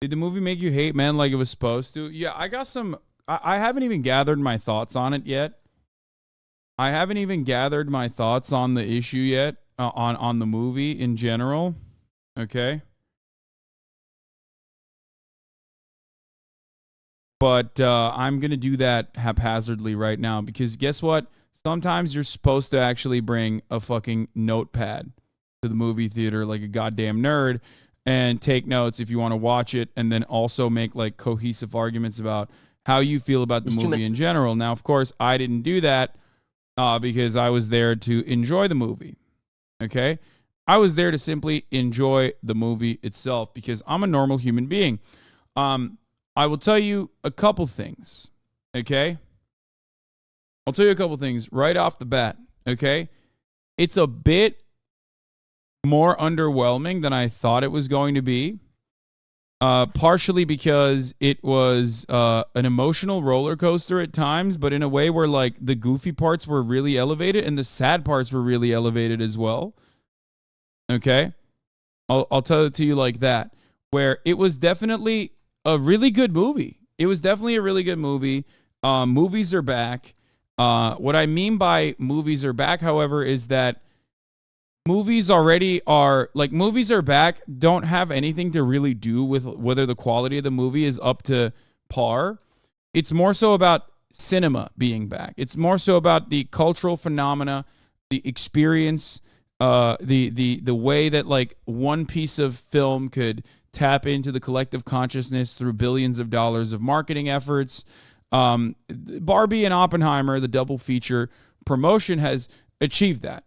Did the movie make you hate men like it was supposed to? Yeah, I got some. I haven't even gathered my thoughts on it yet. I haven't even gathered my thoughts on the issue yet, on the movie in general. Okay, but I'm gonna do that haphazardly right now because guess what? Sometimes you're supposed to actually bring a fucking notepad to the movie theater like a goddamn nerd and take notes if you want to watch it, and then also make like cohesive arguments about how you feel about the There's too movie many. in general. Now, of course, I didn't do that because I was there to enjoy the movie. Okay. I was there to simply enjoy the movie itself because I'm a normal human being. Um, I will tell you a couple things. Okay. I'll tell you a couple things right off the bat. Okay. It's a bit more underwhelming than I thought it was going to be. Partially because it was an emotional roller coaster at times, but in a way where like the goofy parts were really elevated and the sad parts were really elevated as well. Okay, I'll tell it to you like that. Where it was definitely a really good movie. It was definitely a really good movie. Movies are back. What I mean by movies are back, however, is that movies are back don't have anything to really do with whether the quality of the movie is up to par. It's more so about cinema being back. It's more so about the cultural phenomena, the experience, the way that like one piece of film could tap into the collective consciousness through billions of dollars of marketing efforts. Barbie and Oppenheimer, the double feature promotion, has achieved that.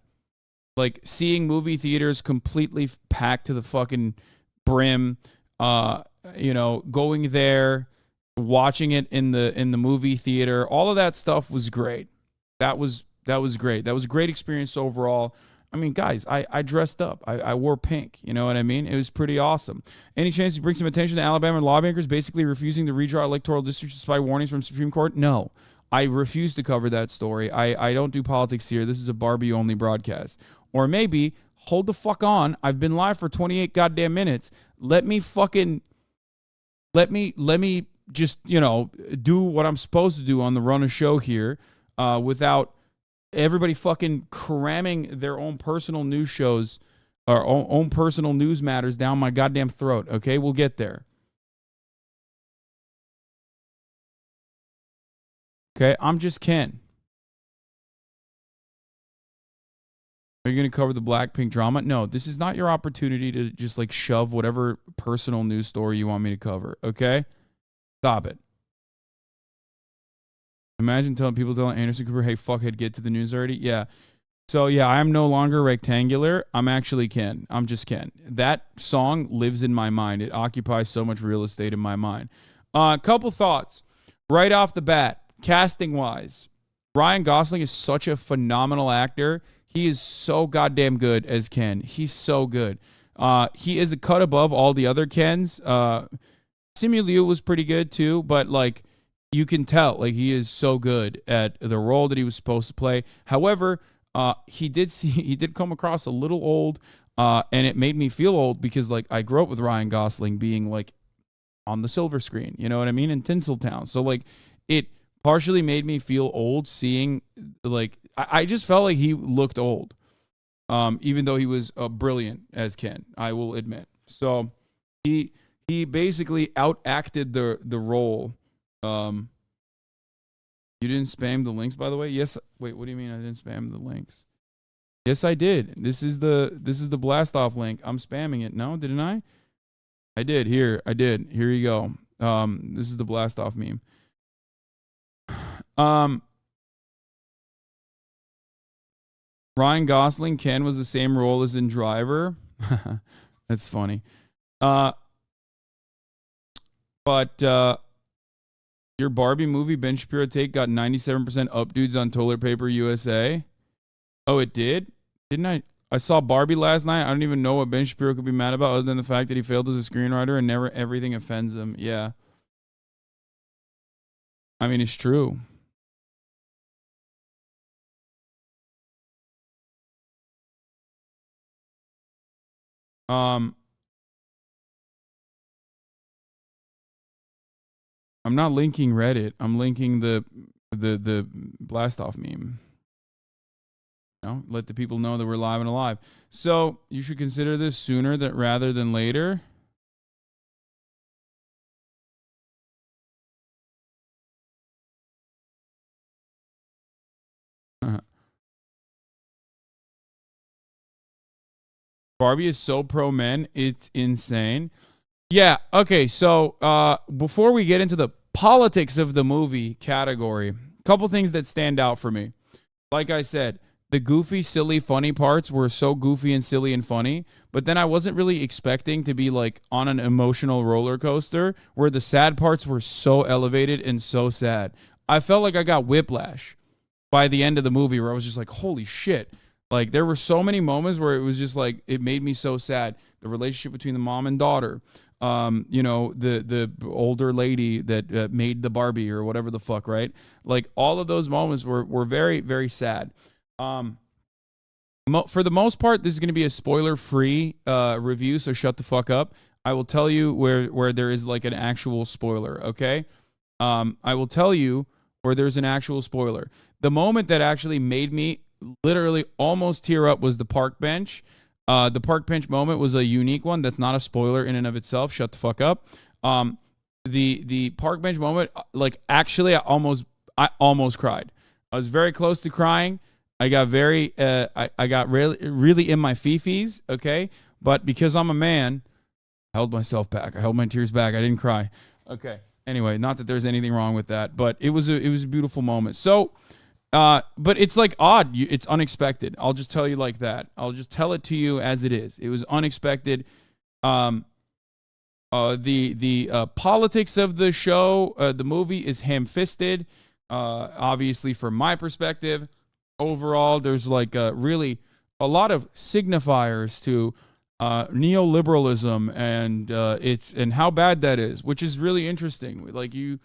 Like seeing movie theaters completely packed to the fucking brim, uh going there, watching it in the movie theater, all of that stuff was great. That was great. That was a great experience overall. I mean, guys, I dressed up. I wore pink. You know what I mean? It was pretty awesome. Any chance you bring some attention to Alabama lawmakers basically refusing to redraw electoral districts despite warnings from Supreme Court? No. I refuse to cover that story. I don't do politics here. This is a Barbie only broadcast. Or maybe hold the fuck on. I've been live for 28 goddamn minutes. Let me just, do what I'm supposed to do on the run of show here without everybody fucking cramming their own personal news shows or own personal news matters down my goddamn throat. Okay, we'll get there. Okay, I'm just Ken. Are you going to cover the Blackpink drama? No, this is not your opportunity to just like shove whatever personal news story you want me to cover. Okay, stop it. Imagine telling Anderson Cooper, "Hey, fuckhead, get to the news already." Yeah. So yeah, I'm no longer rectangular. I'm actually Ken. I'm just Ken. That song lives in my mind. It occupies so much real estate in my mind. A couple thoughts right off the bat, casting wise. Ryan Gosling is such a phenomenal actor. He is so goddamn good as Ken. He's so good. He is a cut above all the other Kens. Simu Liu was pretty good too, but like you can tell, like he is so good at the role that he was supposed to play. However, he did come across a little old, and it made me feel old because like I grew up with Ryan Gosling being like on the silver screen, you know what I mean, in Tinseltown. So like it partially made me feel old seeing like I just felt like he looked old, even though he was brilliant as Ken. I will admit. So he he basically outacted the role. Um, you didn't spam the links, by the way. Yes. Wait. What do you mean I didn't spam the links? Yes, I did. This is the blast off link. I'm spamming it. No, didn't I? I did. Here, I did. Here you go. This is the blast off meme. Um, Ryan Gosling, Ken was the same role as in Driver. That's funny. Uh, but your Barbie movie, Ben Shapiro take got 97% up dudes on Toilet Paper USA. Oh, it did? Didn't I? I saw Barbie last night. I don't even know what Ben Shapiro could be mad about other than the fact that he failed as a screenwriter and never everything offends him. Yeah. I mean, it's true. Um, I'm not linking Reddit. I'm linking the blast off meme. Let the people know that we're live and alive. So you should consider this sooner rather than later. Barbie is so pro men, it's insane. Yeah, okay, so before we get into the politics of the movie category, a couple things that stand out for me. Like I said, the goofy, silly, funny parts were so goofy and silly and funny, but then I wasn't really expecting to be like on an emotional roller coaster where the sad parts were so elevated and so sad. I felt like I got whiplash by the end of the movie where I was just like, holy shit. Like there were so many moments where it was just like it made me so sad. The relationship between the mom and daughter, the older lady that made the Barbie or whatever the fuck, right? Like all of those moments were very, very sad. For the most part, this is going to be a spoiler-free review, so shut the fuck up. I will tell you where there is like an actual spoiler, okay? I will tell you where there's an actual spoiler. The moment that actually made me literally almost tear up was the park bench. The park bench moment was a unique one. That's not a spoiler in and of itself. Shut the fuck up. The park bench moment, like actually, I almost cried. I was very close to crying. I got I got really in my fifis. Okay, but because I'm a man, I held myself back. I held my tears back. I didn't cry. Okay. Anyway, not that there's anything wrong with that, but it was a beautiful moment. So. But it's like odd. It's unexpected. I'll just tell you like that. I'll just tell it to you as it is. It was unexpected. The politics of the show, the movie is ham-fisted. Obviously, from my perspective, overall, there's like really a lot of signifiers to neoliberalism and how bad that is, which is really interesting. Like you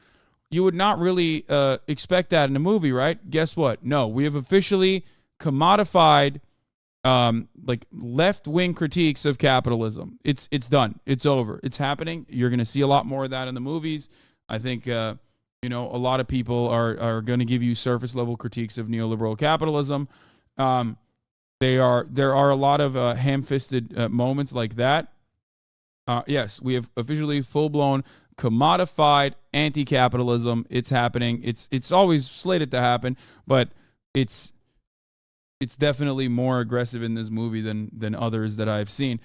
would not really expect that in a movie, right? Guess what? No, we have officially commodified like left-wing critiques of capitalism. It's done. It's over. It's happening. You're going to see a lot more of that in the movies. I think a lot of people are going to give you surface-level critiques of neoliberal capitalism. There are a lot of ham-fisted moments like that. Yes, we have officially full-blown commodified anti-capitalism. It's happening. It's always slated to happen, but it's definitely more aggressive in this movie than others that I've seen.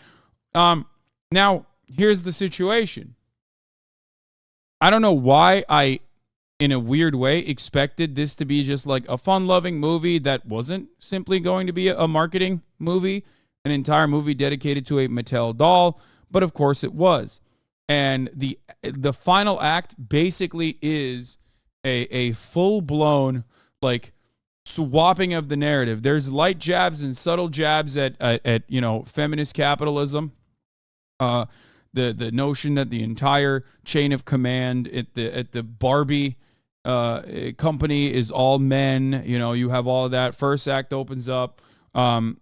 Now here's the situation. I don't know why I, in a weird way, expected this to be just like a fun-loving movie that wasn't simply going to be a marketing movie, an entire movie dedicated to a Mattel doll, but of course it was. And the final act basically is a full-blown like swapping of the narrative. There's light jabs and subtle jabs at feminist capitalism. The notion that the entire chain of command at the Barbie company is all men. You have all of that. First act opens up. I'll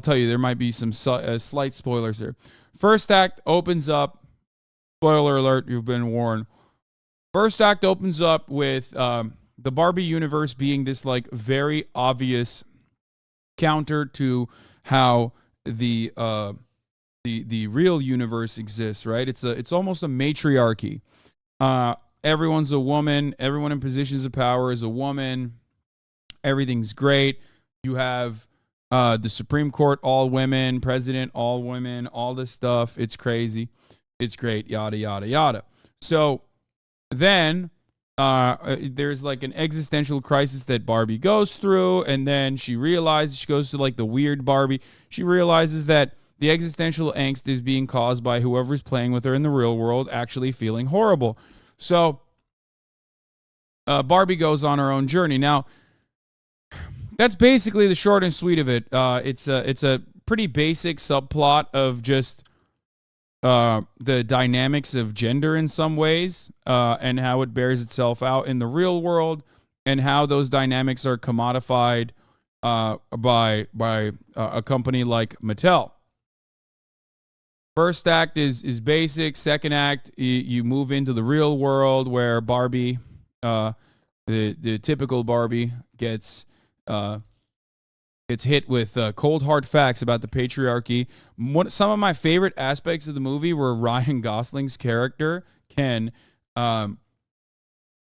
tell you, there might be some slight spoilers here. First act opens up. Spoiler alert, you've been warned. First act opens up with the Barbie universe being this like very obvious counter to how the real universe exists, right? It's almost a matriarchy. Everyone's a woman. Everyone in positions of power is a woman. Everything's great. You have the Supreme Court, all women, president, all women, all this stuff. It's crazy. It's great, yada, yada, yada. So then there's like an existential crisis that Barbie goes through, and then she goes to like the weird Barbie. She realizes that the existential angst is being caused by whoever's playing with her in the real world actually feeling horrible. So Barbie goes on her own journey. Now, that's basically the short and sweet of it. It's a pretty basic subplot of just the dynamics of gender in some ways, and how it bears itself out in the real world, and how those dynamics are commodified by a company like Mattel. First act is basic. Second act, you move into the real world where Barbie, the typical Barbie, gets hit with cold hard facts about the patriarchy. Some of my favorite aspects of the movie were Ryan Gosling's character Ken,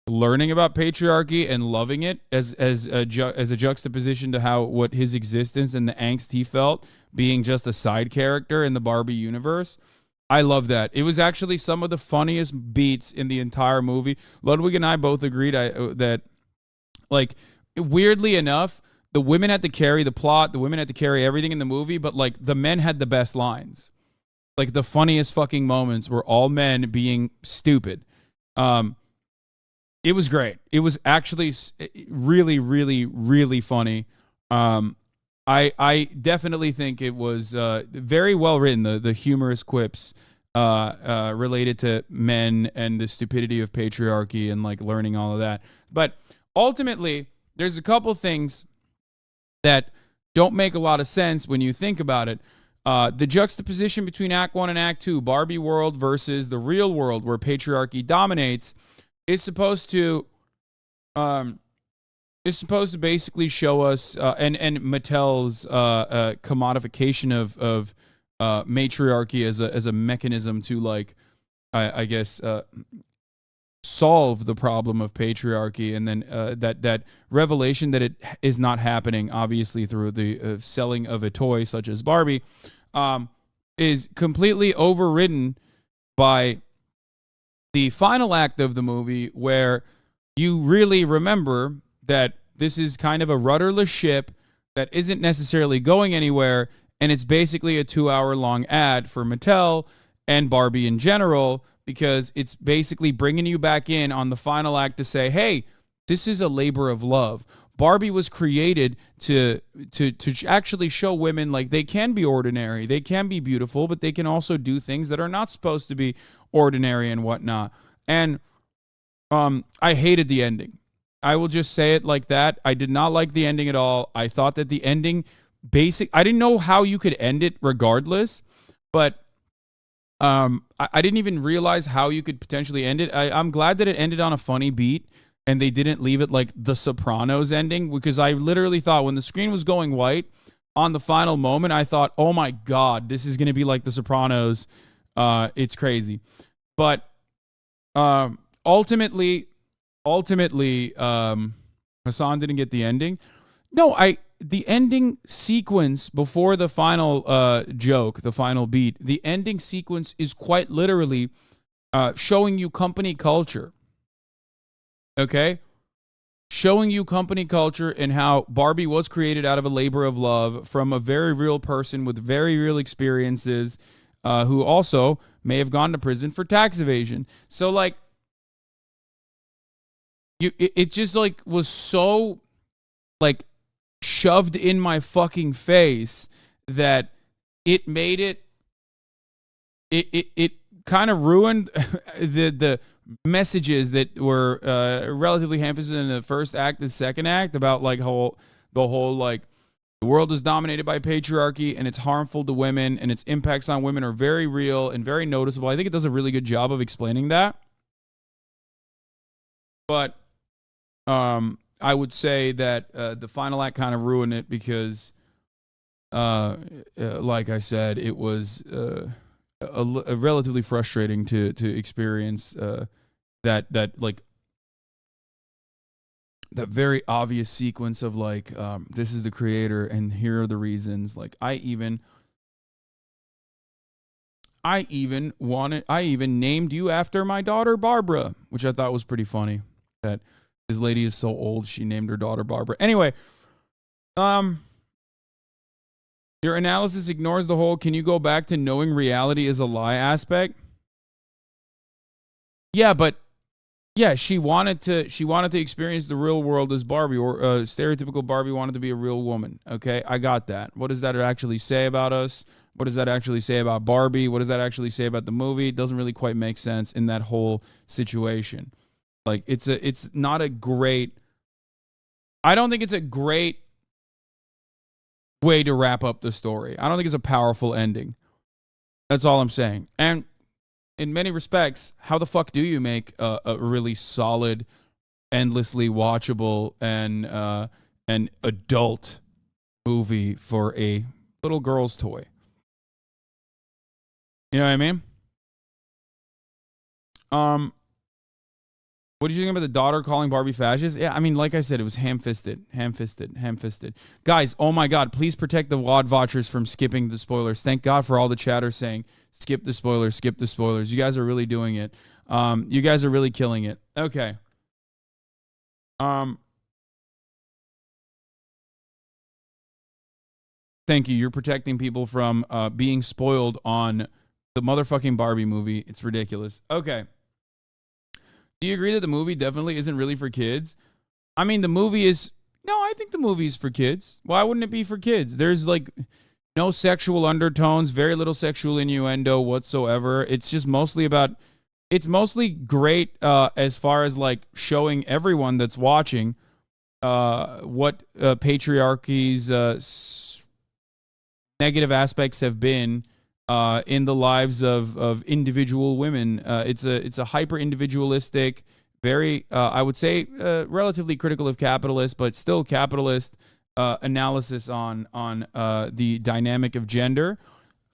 learning about patriarchy and loving it as a juxtaposition to what his existence and the angst he felt being just a side character in the Barbie universe. I love that. It was actually some of the funniest beats in the entire movie. Ludwig and I both agreed that, like, weirdly enough, the women had to carry the plot, the women had to carry everything in the movie, but, like, the men had the best lines. Like, the funniest fucking moments were all men being stupid. It was great. It was actually really, really, really funny. I definitely think it was very well written. The humorous quips related to men and the stupidity of patriarchy and like learning all of that. But ultimately, there's a couple things that don't make a lot of sense when you think about it. The juxtaposition between Act 1 and Act 2, Barbie world versus the real world where patriarchy dominates, is supposed to basically show us and Mattel's commodification of matriarchy as a mechanism to, like, I guess solve the problem of patriarchy, and then that revelation that it is not happening, obviously through the selling of a toy such as Barbie, is completely overridden by the final act of the movie, where you really remember that this is kind of a rudderless ship that isn't necessarily going anywhere, and it's basically a 2-hour-long ad for Mattel and Barbie in general, because it's basically bringing you back in on the final act to say, hey, this is a labor of love. Barbie was created to actually show women, like, they can be ordinary, they can be beautiful, but they can also do things that are not supposed to be ordinary and whatnot. And I hated the ending. I will just say it like that. I did not like the ending at all. I thought that the ending I didn't know how you could end it regardless, but I didn't even realize how you could potentially end it. I'm glad that it ended on a funny beat and they didn't leave it like The Sopranos ending, because I literally thought when the screen was going white on the final moment, I thought, oh my God, this is going to be like The Sopranos. It's crazy. But ultimately, Hasan didn't get the ending. No, the ending sequence before the final joke, the final beat, the ending sequence is quite literally showing you company culture. Okay? Showing you company culture and how Barbie was created out of a labor of love from a very real person with very real experiences, who also may have gone to prison for tax evasion. So, like, it just, like, was so, like, shoved in my fucking face that it made it kind of ruined the messages that were relatively hampered in the first act, the second act, about, like, the whole like, the world is dominated by patriarchy and it's harmful to women and its impacts on women are very real and very noticeable. I think it does a really good job of explaining that. But I would say that the final act kind of ruined it because, like I said, it was a relatively frustrating to experience that like that very obvious sequence of, like, this is the creator and here are the reasons. Like, I even named you after my daughter Barbara, which I thought was pretty funny. That this lady is so old, she named her daughter Barbara. Anyway, your analysis ignores the whole "can you go back to knowing reality is a lie" aspect. Yeah, but yeah, she wanted to experience the real world as Barbie, or stereotypical Barbie wanted to be a real woman. Okay, I got that. What does that actually say about us? What does that actually say about Barbie? What does that actually say about the movie? It doesn't really quite make sense in that whole situation. Like, it's not a great, I don't think it's a great way to wrap up the story. I don't think it's a powerful ending. That's all I'm saying. And in many respects, how the fuck do you make a really solid, endlessly watchable, and an adult movie for a little girl's toy? You know what I mean? What did you think about the daughter calling Barbie fascist? Yeah, I mean, like I said, it was ham-fisted. Guys, oh my God, please protect the WOD watchers from skipping the spoilers. Thank God for all the chatter saying, skip the spoilers, skip the spoilers. You guys are really doing it. You guys are really killing it. Okay. Thank you. You're protecting people from being spoiled on the motherfucking Barbie movie. It's ridiculous. Okay. Do you agree that the movie definitely isn't really for kids? I mean, the movie is... No, I think the movie is for kids. Why wouldn't it be for kids? There's like no sexual undertones, very little sexual innuendo whatsoever. It's just mostly about... It's mostly great as far as like showing everyone that's watching what patriarchy's negative aspects have been in the lives of individual women. It's a hyper individualistic, very I would say relatively critical of capitalist, but still capitalist analysis on the dynamic of gender.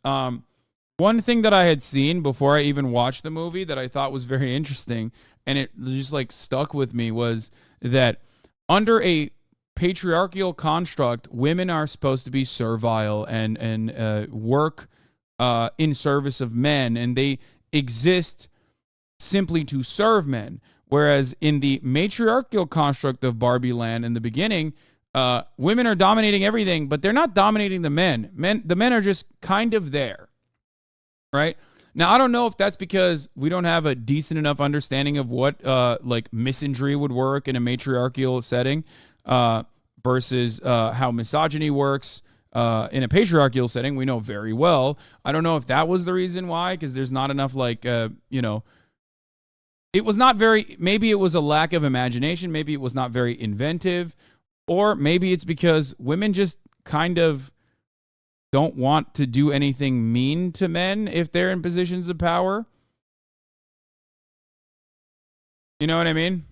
One thing that I had seen before I even watched the movie that I thought was very interesting, and it just like stuck with me, was that under a patriarchal construct, women are supposed to be servile and work in service of men, and they exist simply to serve men. Whereas in the matriarchal construct of Barbie Land in the beginning, women are dominating everything, but they're not dominating the men. The men are just kind of there, right? Now, I don't know if that's because we don't have a decent enough understanding of what like misandry would work in a matriarchal setting versus how misogyny works. In a patriarchal setting, we know very well. I don't know if that was the reason why, because there's not enough, like, it was not very, maybe it was a lack of imagination. Maybe it was not very inventive. Or maybe it's because women just kind of don't want to do anything mean to men if they're in positions of power. You know what I mean?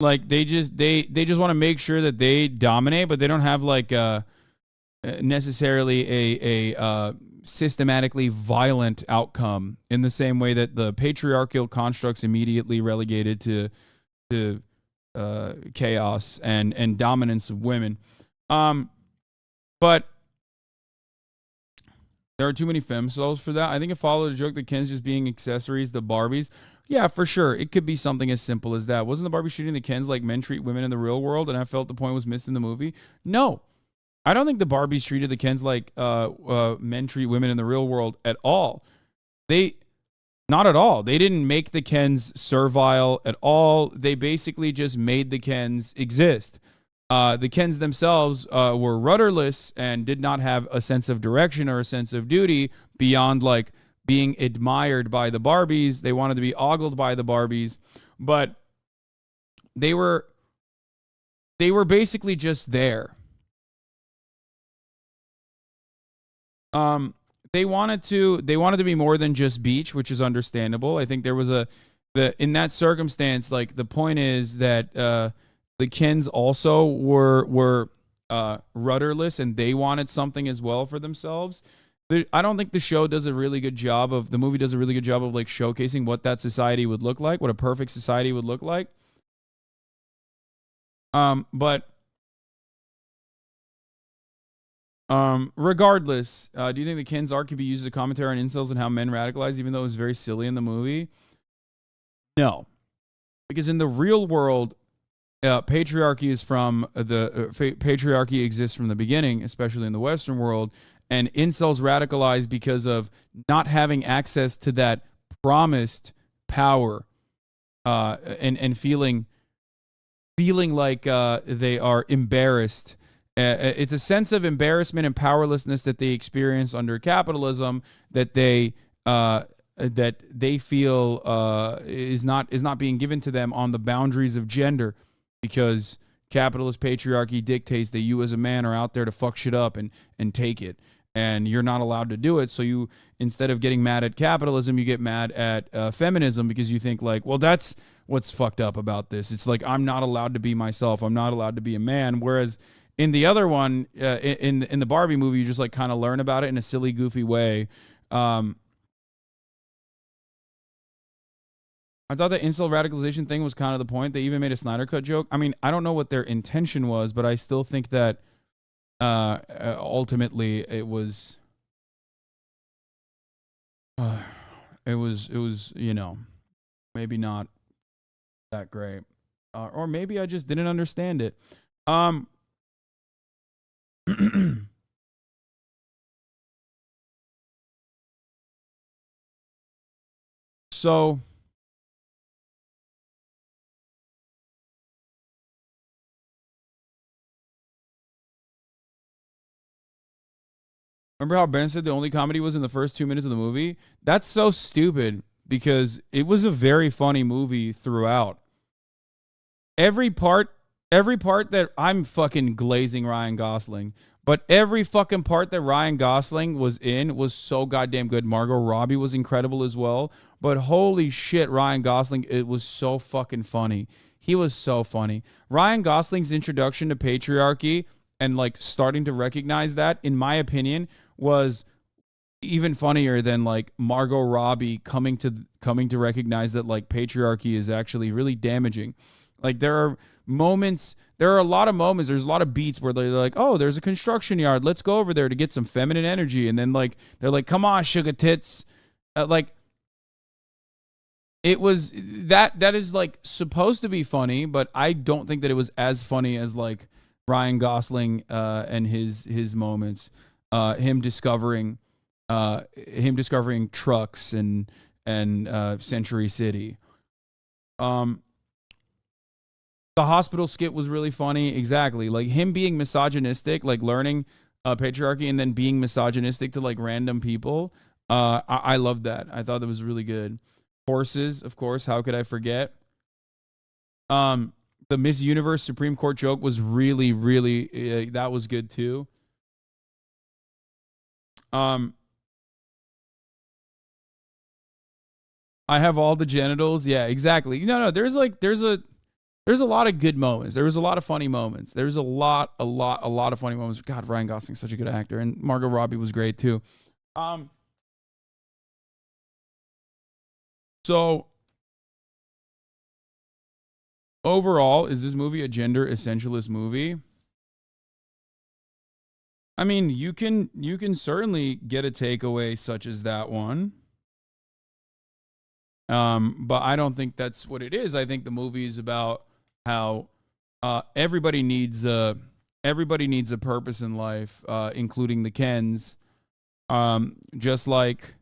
Like they just want to make sure that they dominate, but they don't have like necessarily a systematically violent outcome in the same way that the patriarchal constructs immediately relegated to chaos and dominance of women. But there are too many femcells for that. I think it followed a joke that Ken's just being accessories to Barbies. Yeah, for sure. It could be something as simple as that. Wasn't the Barbie shooting the Kens like men treat women in the real world, and I felt the point was missed in the movie? No. I don't think the Barbies treated the Kens like men treat women in the real world at all. Not at all. They didn't make the Kens servile at all. They basically just made the Kens exist. The Kens themselves were rudderless and did not have a sense of direction or a sense of duty beyond like being admired by the Barbies. They wanted to be ogled by the Barbies, but they were basically just there. They wanted to be more than just beach, which is understandable. I think there was in that circumstance, like the point is that the Kens also were rudderless, and they wanted something as well for themselves. I don't think the movie does a really good job of like showcasing what that society would look like, what a perfect society would look like. But regardless, do you think the Ken's arc could be used as a commentary on incels and how men radicalize, even though it was very silly in the movie? No, because in the real world, patriarchy is patriarchy exists from the beginning, especially in the Western world. And incels radicalize because of not having access to that promised power, and feeling like they are embarrassed. It's a sense of embarrassment and powerlessness that they experience under capitalism that they feel is not being given to them on the boundaries of gender, because capitalist patriarchy dictates that you as a man are out there to fuck shit up and take it, and you're not allowed to do it. So you, instead of getting mad at capitalism, you get mad at feminism, because you think like, well, that's what's fucked up about this. It's like, I'm not allowed to be myself. I'm not allowed to be a man. Whereas in the other one, in the Barbie movie, you just like kind of learn about it in a silly, goofy way. I thought the incel radicalization thing was kind of the point. They even made a Snyder Cut joke. I mean, I don't know what their intention was, but I still think that ultimately it was, it was, you know, maybe not that great, or maybe I just didn't understand it. So remember how Ben said the only comedy was in the first 2 minutes of the movie? That's so stupid, because it was a very funny movie throughout. Every part that I'm fucking glazing Ryan Gosling, but every fucking part that Ryan Gosling was in was so goddamn good. Margot Robbie was incredible as well, but holy shit, Ryan Gosling, it was so fucking funny. He was so funny. Ryan Gosling's introduction to patriarchy and like starting to recognize that, in my opinion, was even funnier than like Margot Robbie coming to recognize that like patriarchy is actually really damaging. Like there are a lot of moments, there's a lot of beats where they're like, oh, there's a construction yard, let's go over there to get some feminine energy, and then like they're like, come on, sugar tits. Like it was that is like supposed to be funny, but I don't think that it was as funny as like Ryan Gosling and his moments, him discovering trucks and Century City. The hospital skit was really funny. Exactly. Like him being misogynistic, like learning patriarchy and then being misogynistic to like random people. I loved that. I thought that was really good. Horses, of course. How could I forget? The Miss Universe Supreme Court joke was really, really, that was good too. I have all the genitals. Yeah, exactly. No, there's a lot of good moments. There was a lot of funny moments. There's a lot of funny moments. God, Ryan Gosling's such a good actor, and Margot Robbie was great too. So overall, is this movie a gender essentialist movie? I mean, you can certainly get a takeaway such as that one. But I don't think that's what it is. I think the movie is about how everybody needs a purpose in life, including the Kens. Just like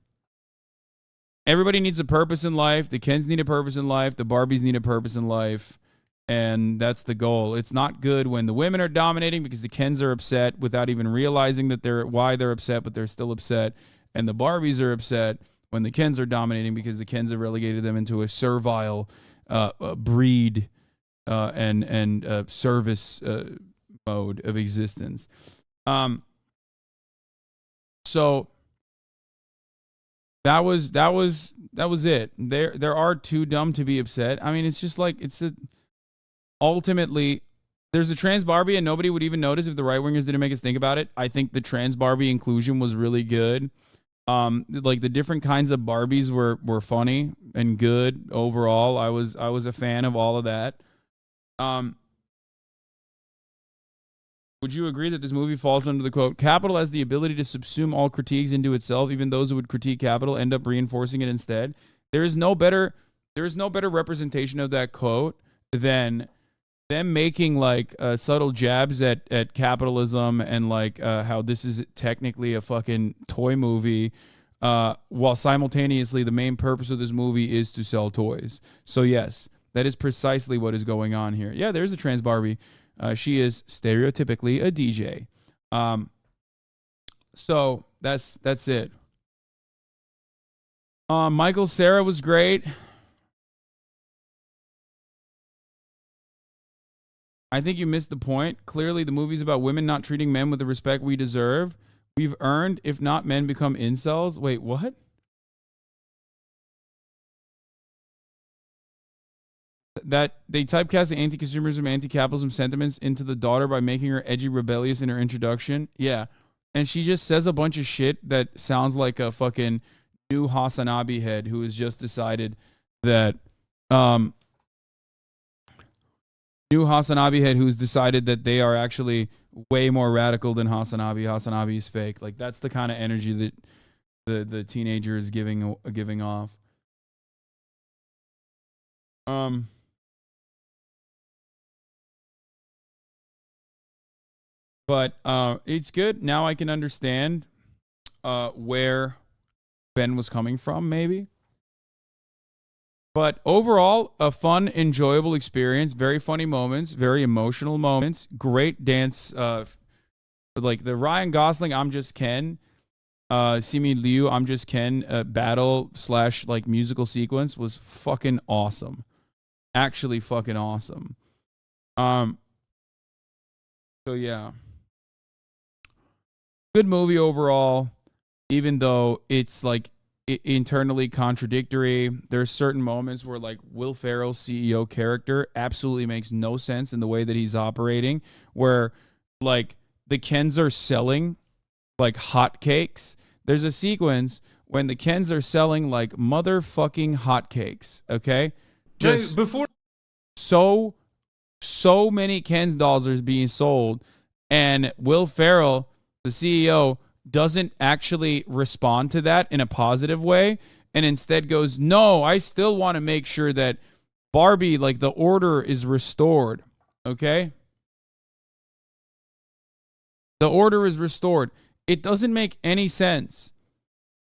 everybody needs a purpose in life, the Kens need a purpose in life, the Barbies need a purpose in life, and that's the goal. It's not good when the women are dominating because the Kens are upset without even realizing that why they're upset, but they're still upset, and the Barbies are upset when the Kens are dominating because the Kens have relegated them into a servile breed and service mode of existence. So that was it. There are too dumb to be upset. I mean, it's just like ultimately there's a trans Barbie and nobody would even notice if the right wingers didn't make us think about it. I think the trans Barbie inclusion was really good. Like the different kinds of Barbies were funny and good overall. I was a fan of all of that. Would you agree that this movie falls under the quote, capital has the ability to subsume all critiques into itself, even those who would critique capital end up reinforcing it instead? There is no better representation of that quote than them making like subtle jabs at capitalism and like how this is technically a fucking toy movie, while simultaneously the main purpose of this movie is to sell toys. So yes, that is precisely what is going on here. Yeah, there's a trans Barbie. She is stereotypically a DJ. So that's it. Michael Cera was great. I think you missed the point. Clearly, the movie's about women not treating men with the respect we deserve. We've earned, if not men become incels. Wait, what? That they typecast the anti-consumerism, anti-capitalism sentiments into the daughter by making her edgy, rebellious in her introduction. Yeah, and she just says a bunch of shit that sounds like a fucking new HasanAbi head who has just decided that um new HasanAbi head who's decided that they are actually way more radical than HasanAbi. HasanAbi is fake. Like that's the kind of energy that the teenager is giving off. Um But it's good. Now I can understand where Ben was coming from, maybe. But overall, a fun, enjoyable experience. Very funny moments, very emotional moments. Great dance. Like the Ryan Gosling, I'm Just Ken. Simi Liu, I'm Just Ken. Battle / like musical sequence was fucking awesome. Actually, fucking awesome. Um. So yeah. Good movie overall, even though it's like internally contradictory. There's certain moments where like Will Ferrell's CEO character absolutely makes no sense in the way that he's operating, where like the Kens are selling like hotcakes. There's a sequence when the Kens are selling like motherfucking hotcakes, okay? Just before so many Ken's dolls are being sold, and Will Ferrell, the CEO, doesn't actually respond to that in a positive way and instead goes, no, I still want to make sure that Barbie, like the order is restored. Okay? The order is restored. It doesn't make any sense.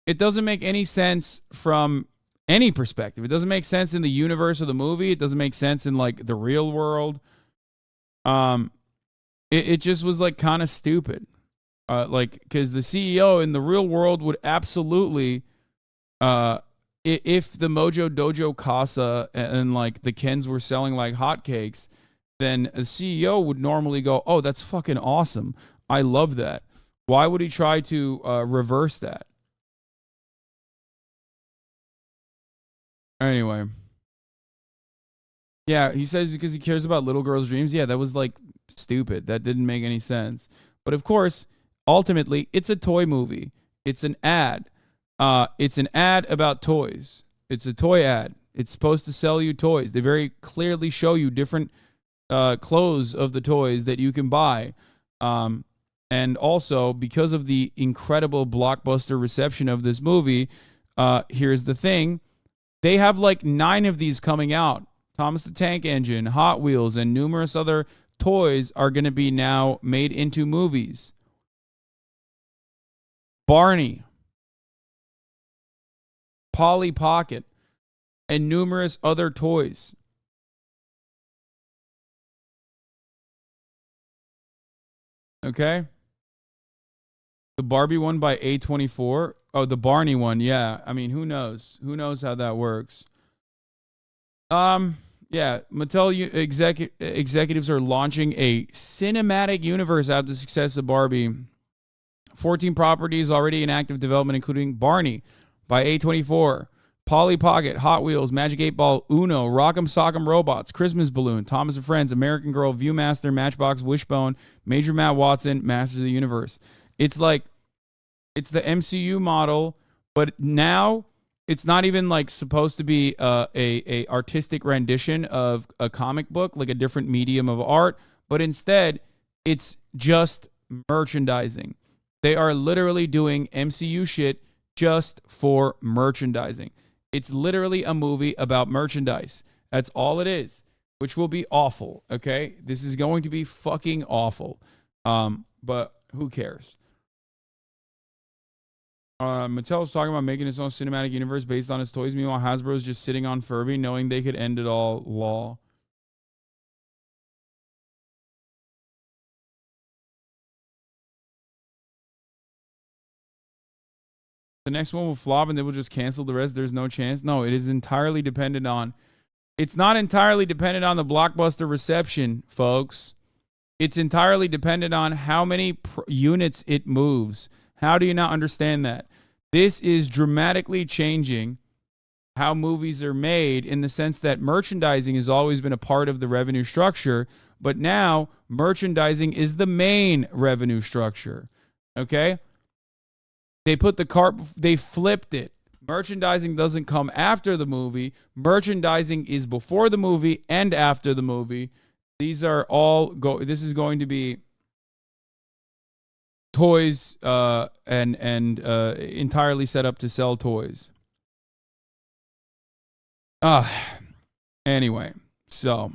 It doesn't make any sense from any perspective. It doesn't make sense in the universe of the movie. It doesn't make sense in like the real world. It just was like kind of stupid. Like because the CEO in the real world would absolutely, if the Mojo Dojo Casa and like the Kens were selling like hotcakes, then a CEO would normally go, "Oh, that's fucking awesome. I love that." Why would he try to reverse that? Anyway, yeah, he says because he cares about little girls' dreams. Yeah, that was like stupid. That didn't make any sense. But of course, ultimately, it's a toy movie. It's an ad. It's an ad about toys. It's a toy ad. It's supposed to sell you toys. They very clearly show you different clothes of the toys that you can buy. And also, because of the incredible blockbuster reception of this movie, here's the thing. They have like 9 of these coming out. Thomas the Tank Engine, Hot Wheels, and numerous other toys are going to be now made into movies. Barney, Polly Pocket, and numerous other toys. Okay? The Barbie one by A24. Oh, the Barney one. Yeah. I mean, who knows? Who knows how that works? Yeah, Mattel executives are launching a cinematic universe after the success of Barbie. 14 properties already in active development, including Barney by A24, Polly Pocket, Hot Wheels, Magic 8 Ball, Uno, Rock'em Sock'em Robots, Christmas Balloon, Thomas and Friends, American Girl, Viewmaster, Matchbox, Wishbone, Major Matt Watson, Masters of the Universe. It's like, it's the MCU model, but now it's not even like supposed to be a artistic rendition of a comic book, like a different medium of art, but instead it's just merchandising. They are literally doing MCU shit just for merchandising. It's literally a movie about merchandise. That's all it is, which will be awful. Okay, this is going to be fucking awful. But who cares? Mattel's talking about making its own cinematic universe based on its toys. Meanwhile, Hasbro's just sitting on Furby, knowing they could end it all. Law. The next one will flop, and they will just cancel the rest. There's no chance. No, it is entirely dependent on It's not entirely dependent on the blockbuster reception, folks. It's entirely dependent on how many units it moves. How do you not understand that? This is dramatically changing how movies are made in the sense that merchandising has always been a part of the revenue structure, but now merchandising is the main revenue structure. Okay? They put the cart, they flipped it. Merchandising doesn't come after the movie. Merchandising is before the movie and after the movie. These are all this is going to be toys and entirely set up to sell toys. Anyway, so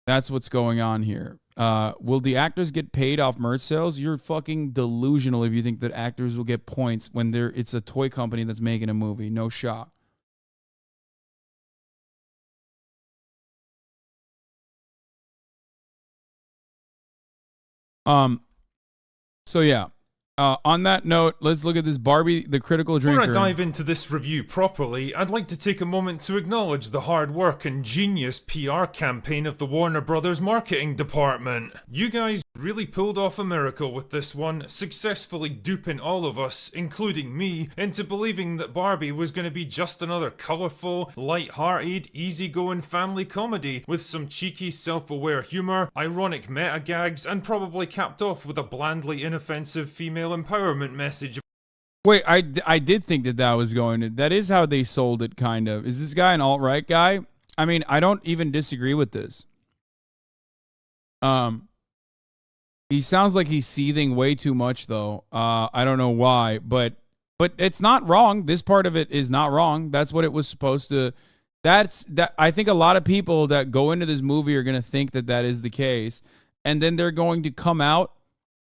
that's what's going on here. Will the actors get paid off merch sales? You're fucking delusional if you think that actors will get points when it's a toy company that's making a movie. No shot. So yeah. On that note, let's look at this Barbie, the critical drinker. Before I dive into this review properly, I'd like to take a moment to acknowledge the hard work and genius PR campaign of the Warner Brothers marketing department. You guys really pulled off a miracle with this one, successfully duping all of us, including me, into believing that Barbie was going to be just another colourful, light-hearted, easygoing family comedy with some cheeky, self-aware humour, ironic meta gags, and probably capped off with a blandly inoffensive female empowerment message. Wait, I did think that was going to... That is how they sold it, kind of. Is this guy an alt-right guy? I mean, I don't even disagree with this. He sounds like he's seething way too much, though. I don't know why, but it's not wrong. This part of it is not wrong. That's what it was supposed to... I think a lot of people that go into this movie are going to think that is the case, and then they're going to come out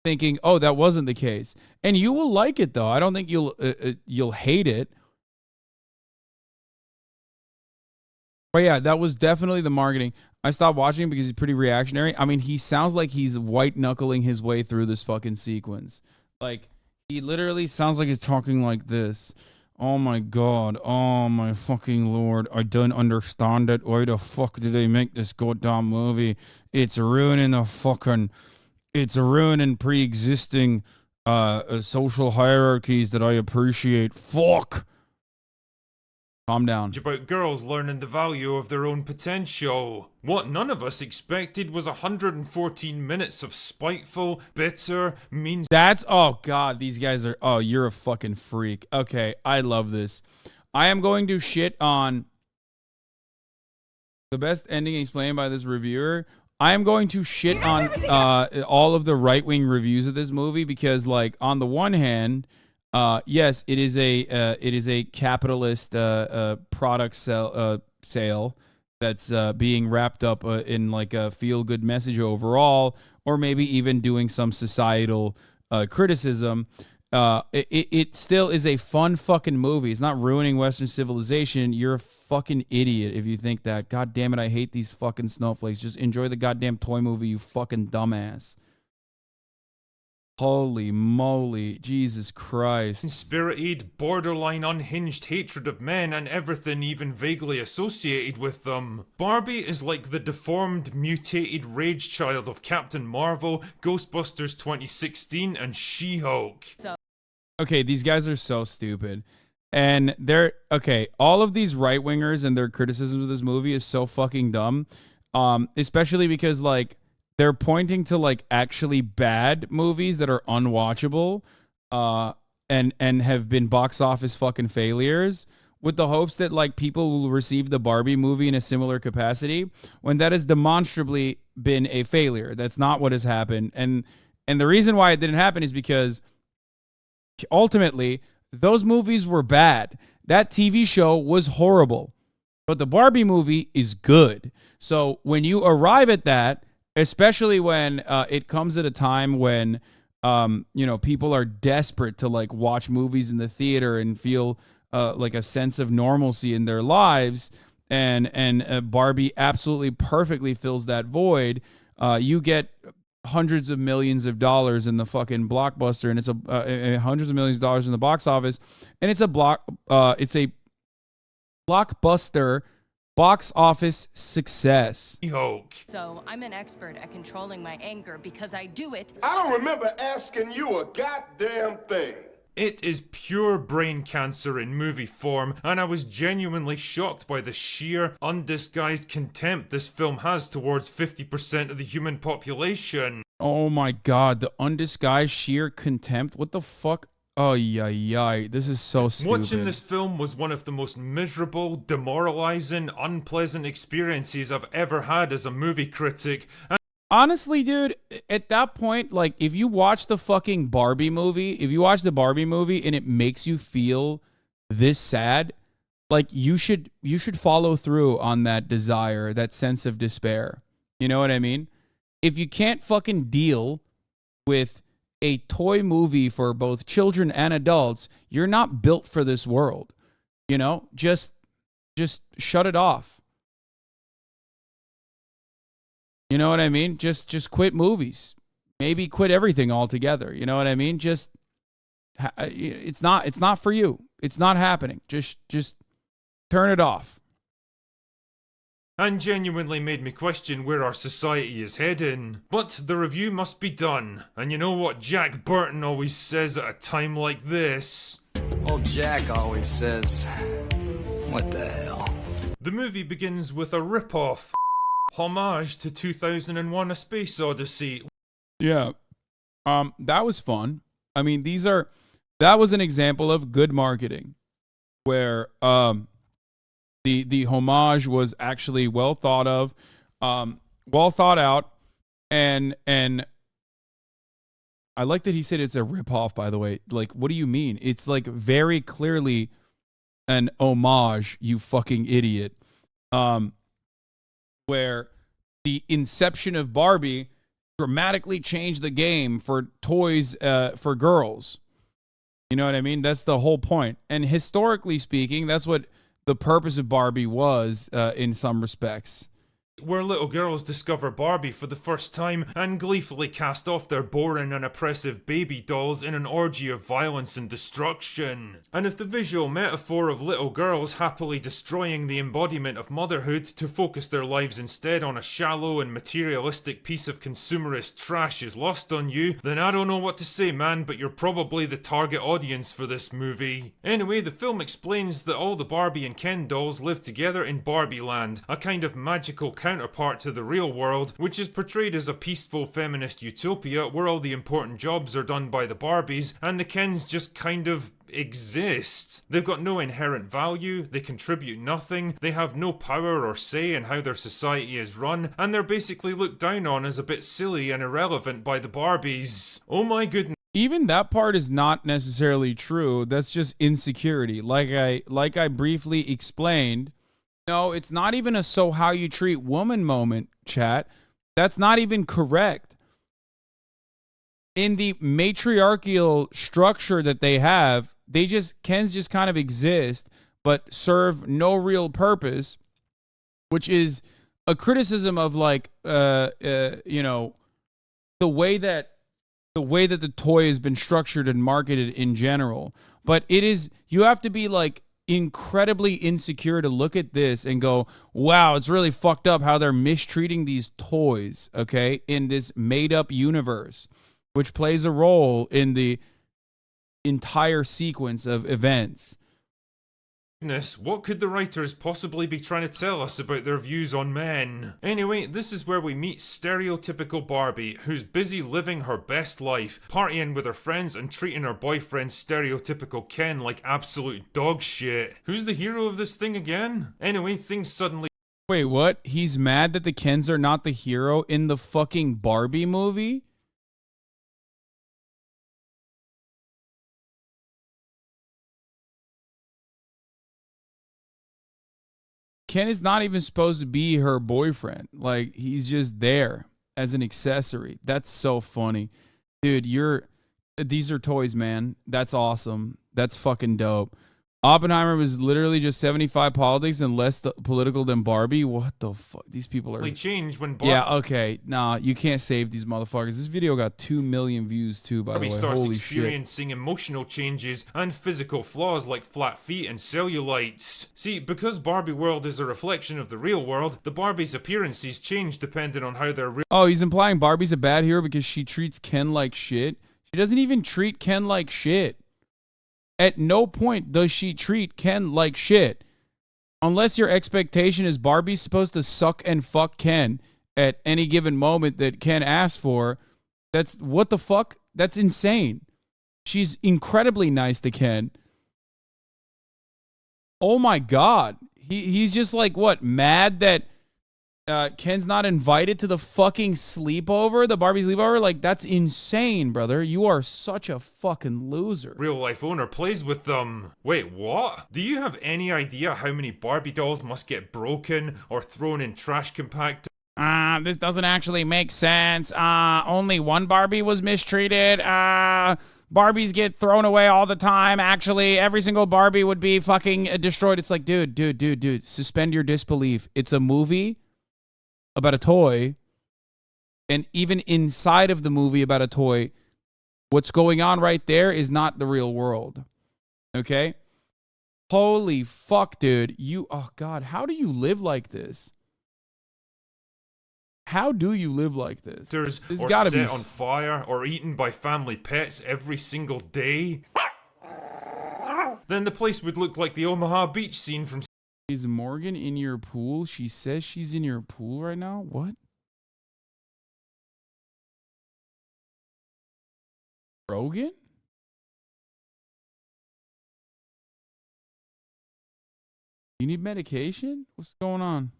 thinking, oh, that wasn't the case. And you will like it, though. I don't think you'll hate it. But yeah, that was definitely the marketing. I stopped watching because he's pretty reactionary. I mean, he sounds like he's white-knuckling his way through this fucking sequence. Like, he literally sounds like he's talking like this. Oh my God. Oh my fucking Lord. I don't understand it. Why the fuck did they make this goddamn movie? It's ruining pre-existing social hierarchies that I appreciate. Fuck. Calm down. About girls learning the value of their own potential. What none of us expected was 114 minutes of spiteful, bitter, mean... Oh God, these guys are... Oh, you're a fucking freak. Okay, I love this. I am going to shit on the best ending explained by this reviewer. I am going to shit on all of the right-wing reviews of this movie because, like, on the one hand, yes, it is a capitalist product sale that's being wrapped up in like a feel-good message overall, or maybe even doing some societal criticism. It still is a fun fucking movie. It's not ruining Western civilization. You're a fucking idiot if you think that. God damn it, I hate these fucking snowflakes. Just enjoy the goddamn toy movie, you fucking dumbass. Holy moly, Jesus Christ. Spirited, borderline unhinged hatred of men and everything even vaguely associated with them. Barbie is like the deformed, mutated rage child of Captain Marvel, Ghostbusters 2016, and She-Hulk. Okay, these guys are so stupid. And all of these right-wingers and their criticisms of this movie is so fucking dumb. Especially because, like, they're pointing to like actually bad movies that are unwatchable and have been box office fucking failures with the hopes that like people will receive the Barbie movie in a similar capacity when that has demonstrably been a failure. That's not what has happened. And the reason why it didn't happen is because ultimately those movies were bad. That TV show was horrible. But the Barbie movie is good. So when you arrive at that, especially when it comes at a time when, people are desperate to like watch movies in the theater and feel like a sense of normalcy in their lives, and Barbie absolutely perfectly fills that void. You get hundreds of millions of dollars in the fucking blockbuster, and it's hundreds of millions of dollars in the box office, and it's a blockbuster Box office success. Hulk. So I'm an expert at controlling my anger because I do it. I don't remember asking you a goddamn thing. It is pure brain cancer in movie form, and I was genuinely shocked by the sheer, undisguised contempt this film has towards 50% of the human population. Oh my god, the undisguised sheer contempt. What the fuck? Oh yeah. This is so stupid. Watching this film was one of the most miserable, demoralizing, unpleasant experiences I've ever had as a movie critic. Honestly, dude, at that point, like, if you watch the fucking Barbie movie, and it makes you feel this sad, like, you should follow through on that desire, that sense of despair. You know what I mean? If you can't fucking deal with a toy movie for both children and adults, you're not built for this world. You know, just shut it off. You know what I mean? Just quit movies. Maybe quit everything altogether. You know what I mean? It's not for you. It's not happening. Just turn it off. And genuinely made me question where our society is heading. But the review must be done. And you know what Jack Burton always says at a time like this? Old Jack always says, what the hell? The movie begins with a rip-off. Homage to 2001: A Space Odyssey. Yeah. That was fun. I mean, that was an example of good marketing where the homage was actually well thought of, well thought out, and I like that he said it's a ripoff, by the way. Like, what do you mean? It's like very clearly an homage, you fucking idiot. Where the inception of Barbie dramatically changed the game for toys for girls. You know what I mean? That's the whole point. And historically speaking, that's what the purpose of Barbie was in some respects. Where little girls discover Barbie for the first time and gleefully cast off their boring and oppressive baby dolls in an orgy of violence and destruction. And if the visual metaphor of little girls happily destroying the embodiment of motherhood to focus their lives instead on a shallow and materialistic piece of consumerist trash is lost on you, then I don't know what to say, man, but you're probably the target audience for this movie. Anyway, the film explains that all the Barbie and Ken dolls live together in Barbie Land, a kind of magical counterpart to the real world, which is portrayed as a peaceful feminist utopia where all the important jobs are done by the Barbies and the Kens just kind of exist. They've got no inherent value, they contribute nothing, they have no power or say in how their society is run, and they're basically looked down on as a bit silly and irrelevant by the Barbies. Oh my goodness. Even that part is not necessarily true. That's just insecurity. Like I briefly explained, no, it's not even a so how you treat woman moment, chat. That's not even correct. In the matriarchal structure that they have, Kens just kind of exist, but serve no real purpose, which is a criticism of like, you know, the way that the toy has been structured and marketed in general. But you have to be like incredibly insecure to look at this and go, wow, it's really fucked up how they're mistreating these toys, okay, in this made-up universe, which plays a role in the entire sequence of events. What could the writers possibly be trying to tell us about their views on men? Anyway, this is where we meet stereotypical Barbie, who's busy living her best life, partying with her friends and treating her boyfriend stereotypical Ken like absolute dog shit. Who's the hero of this thing again? Anyway, things suddenly... Wait, what? He's mad that the Kens are not the hero in the fucking Barbie movie? Ken is not even supposed to be her boyfriend. Like, he's just there as an accessory. That's so funny. Dude, these are toys, man. That's awesome. That's fucking dope. Oppenheimer was literally just 75 politics and less political than Barbie. What the fuck? These people are... Change when Barbie... Yeah, okay. Nah, you can't save these motherfuckers. This video got 2 million views too, by the way. starts Holy experiencing shit. emotional changes and physical flaws like flat feet and cellulites. See, because Barbie world is a reflection of the real world, the Barbie's appearances change depending on how their real... Oh, he's implying Barbie's a bad hero because she treats Ken like shit? She doesn't even treat Ken like shit. At no point does she treat Ken like shit. Unless your expectation is Barbie's supposed to suck and fuck Ken at any given moment that Ken asks for, that's what the fuck? That's insane. She's incredibly nice to Ken. Oh my God. He's just like, what, mad that Ken's not invited to the fucking sleepover, the Barbie sleepover? Like, that's insane, brother. You are such a fucking loser. Real life owner plays with them. Wait, what? Do you have any idea how many Barbie dolls must get broken or thrown in trash compactors? This doesn't actually make sense. Only one Barbie was mistreated. Barbies get thrown away all the time. Actually, every single Barbie would be fucking destroyed. It's like, dude, suspend your disbelief. It's a movie about a toy, and even inside of the movie about a toy, what's going on right there is not the real world. Okay? Holy fuck, dude. Oh God, how do you live like this? How do you live like this? There's It's or gotta set be on fire or eaten by family pets every single day. Then the place would look like the Omaha Beach scene from... Is Morgan in your pool? She says she's in your pool right now? What? Rogan? You need medication? What's going on?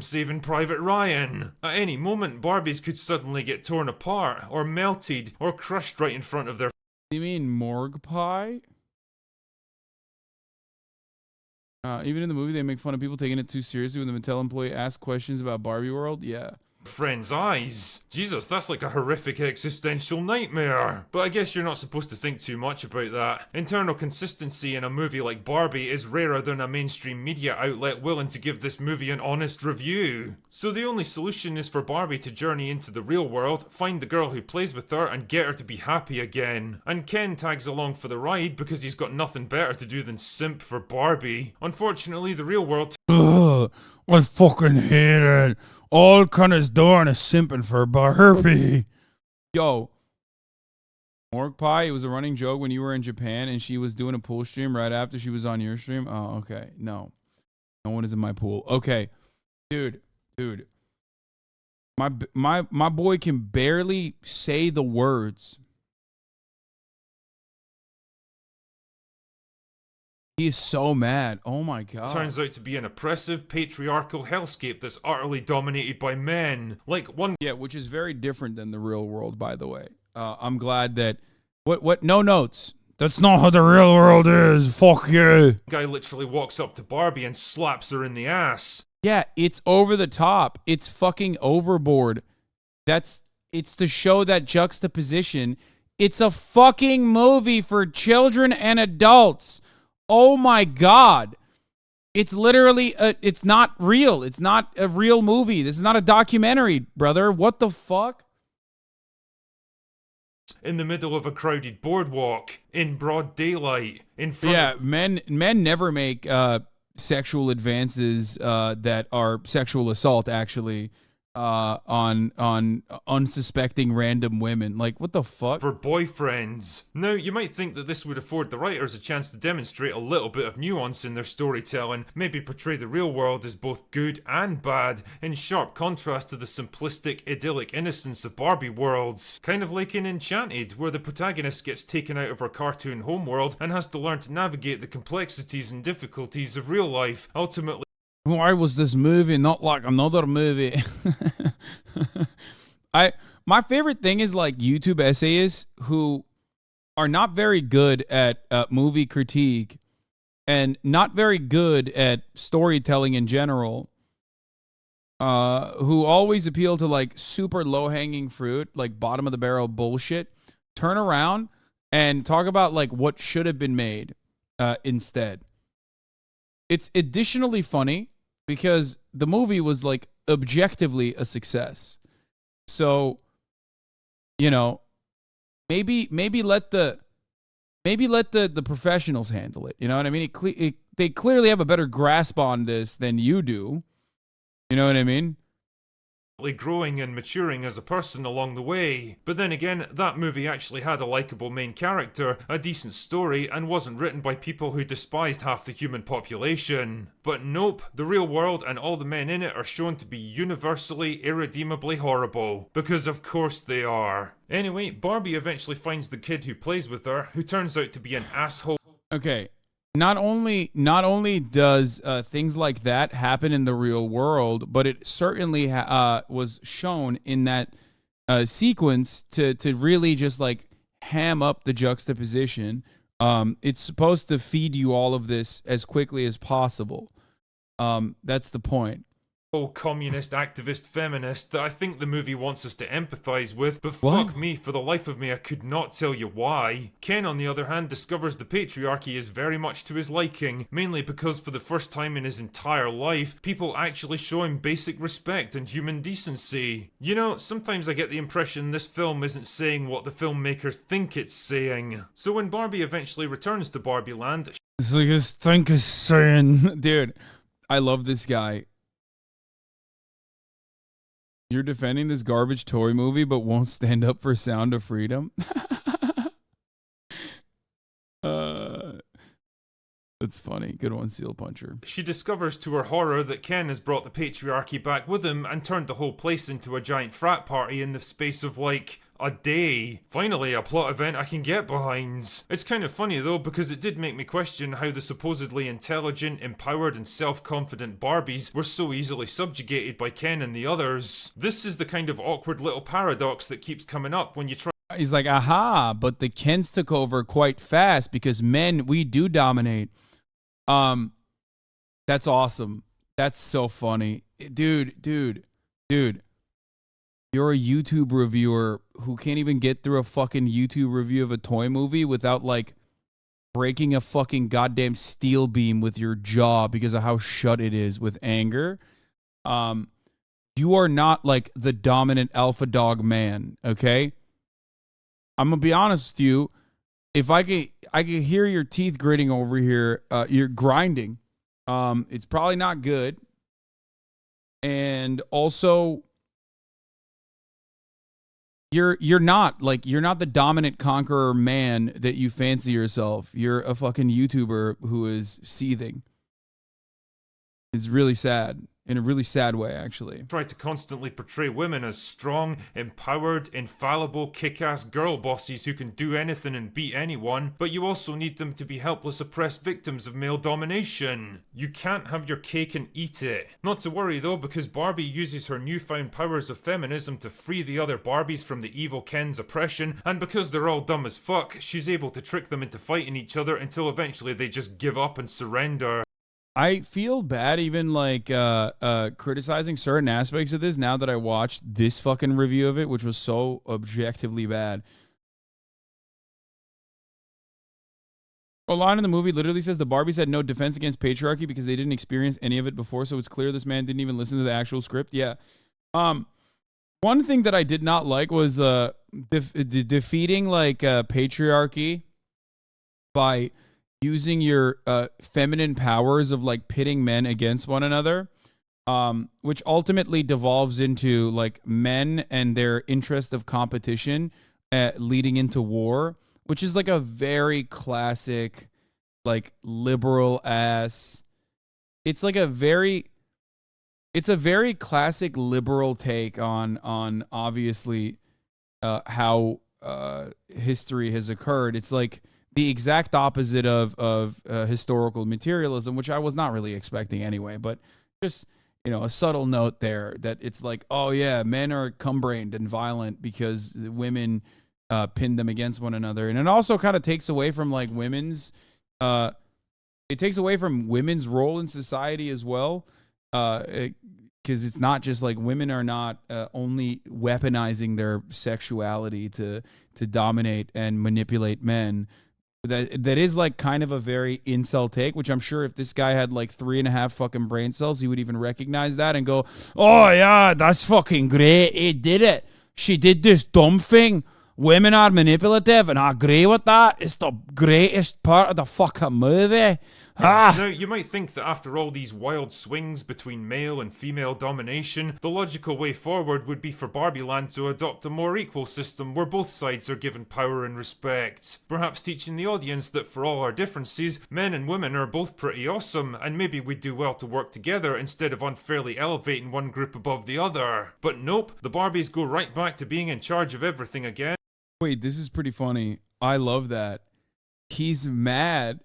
Saving Private Ryan. At any moment, Barbies could suddenly get torn apart, or melted, or crushed right in front of their... You mean morgue pie? Even in the movie, they make fun of people taking it too seriously when the Mattel employee asks questions about Barbie World. Yeah. friend's eyes. Jesus, that's like a horrific existential nightmare. But I guess you're not supposed to think too much about that. Internal consistency in a movie like Barbie is rarer than a mainstream media outlet willing to give this movie an honest review. So the only solution is for Barbie to journey into the real world, find the girl who plays with her, and get her to be happy again. And Ken tags along for the ride because he's got nothing better to do than simp for Barbie. Unfortunately, the real world... Ugh, I fucking hate it. All Ken is doing is simping for Barbie. Yo, Morgue Pie, it was a running joke when you were in Japan and she was doing a pool stream right after she was on your stream. Oh, okay. No one is in my pool. Okay. Dude. My boy can barely say the words. He is so mad. Oh my god. Turns out to be an oppressive, patriarchal hellscape that's utterly dominated by men. Like one... Yeah, which is very different than the real world, by the way. I'm glad that... What? No notes. That's not how the real world is. Fuck you. Guy literally walks up to Barbie and slaps her in the ass. Yeah, it's over the top. It's fucking overboard. It's to show that juxtaposition. It's a fucking movie for children and adults. Oh my god. It's literally, it's not real. It's not a real movie. This is not a documentary, brother. What the fuck? In the middle of a crowded boardwalk, in broad daylight, in front Yeah, men never make sexual advances that are sexual assault, actually, on unsuspecting random women. Like, what the fuck? for boyfriends. Now, you might think that this would afford the writers a chance to demonstrate a little bit of nuance in their storytelling, maybe portray the real world as both good and bad, in sharp contrast to the simplistic, idyllic innocence of Barbie worlds. Kind of like in Enchanted, where the protagonist gets taken out of her cartoon homeworld and has to learn to navigate the complexities and difficulties of real life, ultimately... Why was this movie not like another movie? My favorite thing is like YouTube essayists who are not very good at movie critique and not very good at storytelling in general, who always appeal to like super low-hanging fruit, like bottom of the barrel bullshit, turn around and talk about like what should have been made instead. It's additionally funny because the movie was like objectively a success. So, you know, maybe let the professionals handle it. You know what I mean? They clearly have a better grasp on this than you do. You know what I mean? Growing and maturing as a person along the way. But then again, that movie actually had a likeable main character, a decent story, and wasn't written by people who despised half the human population. But nope, the real world and all the men in it are shown to be universally, irredeemably horrible. Because of course they are. Anyway, Barbie eventually finds the kid who plays with her, who turns out to be an asshole. Okay. Not only does things like that happen in the real world, but it certainly was shown in that sequence to really just like ham up the juxtaposition. It's supposed to feed you all of this as quickly as possible. That's the point. Communist, activist, feminist that I think the movie wants us to empathize with, but What? fuck me, for the life of me I could not tell you why. Ken, on the other hand, discovers the patriarchy is very much to his liking, mainly because for the first time in his entire life, people actually show him basic respect and human decency. You know, sometimes I get the impression this film isn't saying what the filmmakers think it's saying. So when Barbie eventually returns to Barbie Land, It's like this thing is saying, dude, I love this guy. You're defending this garbage toy movie, but won't stand up for Sound of Freedom? That's funny. Good one, Seal Puncher. she discovers to her horror that Ken has brought the patriarchy back with him and turned the whole place into a giant frat party in the space of like a day. Finally, a plot event I can get behind. It's kind of funny though, because it did make me question how the supposedly intelligent, empowered, and self-confident Barbies were so easily subjugated by Ken and the others. This is the kind of awkward little paradox that keeps coming up when you try. He's like, aha, but the Kens took over quite fast because men, we do dominate. That's awesome. That's so funny. Dude. You're a YouTube reviewer who can't even get through a fucking YouTube review of a toy movie without like breaking a fucking goddamn steel beam with your jaw because of how shut it is with anger. You are not like the dominant alpha dog man, okay? I'm gonna be honest with you. If I could hear your teeth gritting over here, you're grinding. It's probably not good. And also, you're not the dominant conqueror man that you fancy yourself. You're a fucking YouTuber who is seething. It's really sad. In a really sad way, actually. Try to constantly portray women as strong, empowered, infallible, kick-ass girl bosses who can do anything and beat anyone, but you also need them to be helpless, oppressed victims of male domination. You can't have your cake and eat it. Not to worry though, because Barbie uses her newfound powers of feminism to free the other Barbies from the evil Ken's oppression, and because they're all dumb as fuck, she's able to trick them into fighting each other until eventually they just give up and surrender. I feel bad even like criticizing certain aspects of this now that I watched this fucking review of it, which was so objectively bad. A line in the movie literally says the Barbies had no defense against patriarchy because they didn't experience any of it before, so it's clear this man didn't even listen to the actual script. Yeah. One thing that I did not like was defeating like patriarchy by using your feminine powers of like pitting men against one another, which ultimately devolves into like men and their interest of competition leading into war, which is like a very classic, like liberal ass. It's a very classic liberal take on obviously how history has occurred. It's like the exact opposite of historical materialism, which I was not really expecting anyway, but just, you know, a subtle note there that it's like, oh yeah, men are cum-brained and violent because women pin them against one another. And it also kind of takes away from like women's role in society as well. Because because it's not just like women are not only weaponizing their sexuality to dominate and manipulate men. That is like kind of a very incel take, which I'm sure if this guy had like 3.5 fucking brain cells, he would even recognize that and go, "Oh yeah, that's fucking great. He did it. She did this dumb thing. Women are manipulative, and I agree with that. It's the greatest part of the fucking movie." Now, you might think that after all these wild swings between male and female domination, the logical way forward would be for Barbie Land to adopt a more equal system where both sides are given power and respect. Perhaps teaching the audience that for all our differences, men and women are both pretty awesome, and maybe we'd do well to work together instead of unfairly elevating one group above the other. But nope, the Barbies go right back to being in charge of everything again. Wait, this is pretty funny. I love that. He's mad.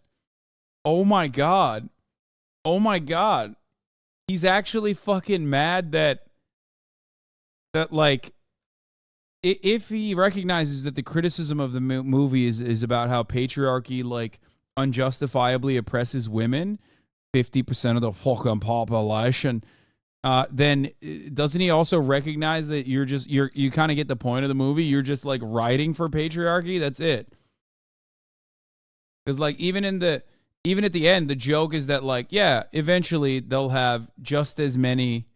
Oh my God. Oh my God. He's actually fucking mad that like, if he recognizes that the criticism of the movie is about how patriarchy, like, unjustifiably oppresses women, 50% of the fucking population, then doesn't he also recognize that you kind of get the point of the movie? You're just like writing for patriarchy. That's it. Because like even at the end, the joke is that like, yeah, eventually they'll have just as many.